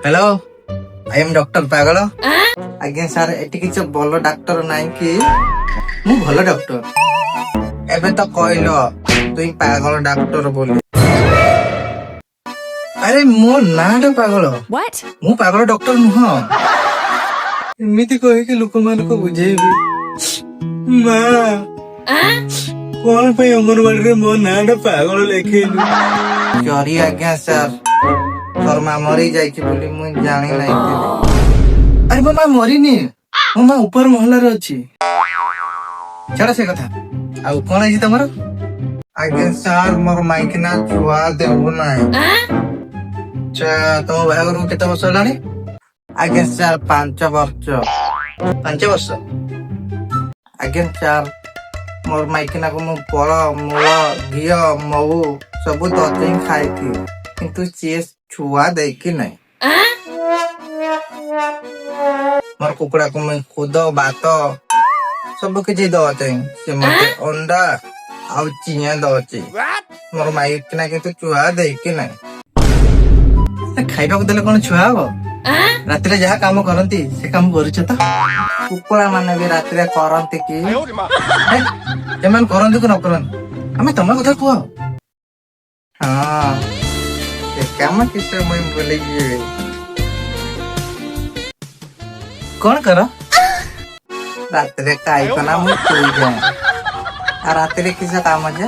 Hello I am doctor पागल आज्ञा sir eighty किछ भल डॉक्टर नाइ कि मु भल डॉक्टर एबे तो कहलो तुई पागल डॉक्टर बोली अरे मो नाडा पागल What? मु पागल डॉक्टर नुह एमिति कहि कि लोक मान को बुझेबी मां कौन पे अंगनवाड़ी रे मो नाडा पागल लेखेलु सॉरी आज्ञा सर तोर मां मरी जाई कि बोली मु जानि नाही अरे मो मां मरी नी मो मां ऊपर महला रे अछि छाड़ा से कथा आ कोन आइ तमर आज्ञा सर मोर माइक ना छुआ देबो नाही तो बाहर केते वर्ष लानी आज्ञा सर 5 वर्ष आज्ञा सर मोर माइकिना को मु पळ मूल घियो मऊ सब दते खाई थी किंतु चेस छुआ दे कि नहीं मोर कुकुड़ा को मैं खुद बात सब किछि दते से मते अंडा आ चिया दते मोर माइकिना किंतु छुआ दे कि नहीं खाइबा को देले कोन छुआ हो रात रे जहा काम करंती से काम करूछ त कुकुड़ा माने भी रात रे करंती कि एमन करंती को न करन हमें तम कथा कुआ हां ए काम किसे मैं बोले कौन कर रात रे काई कना मु सोई जाए आ रात रे किसे काम जे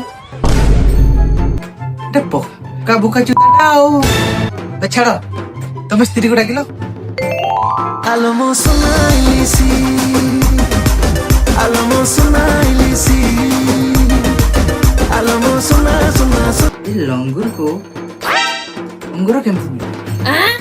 टपो का बुका चुता आओ छाड़ तुम स्त्री को डाकिल आलमो सुनाइलिसी आलमो सुनाइलिसी आलमो सुना सुना लंगुर को अंगुर केमती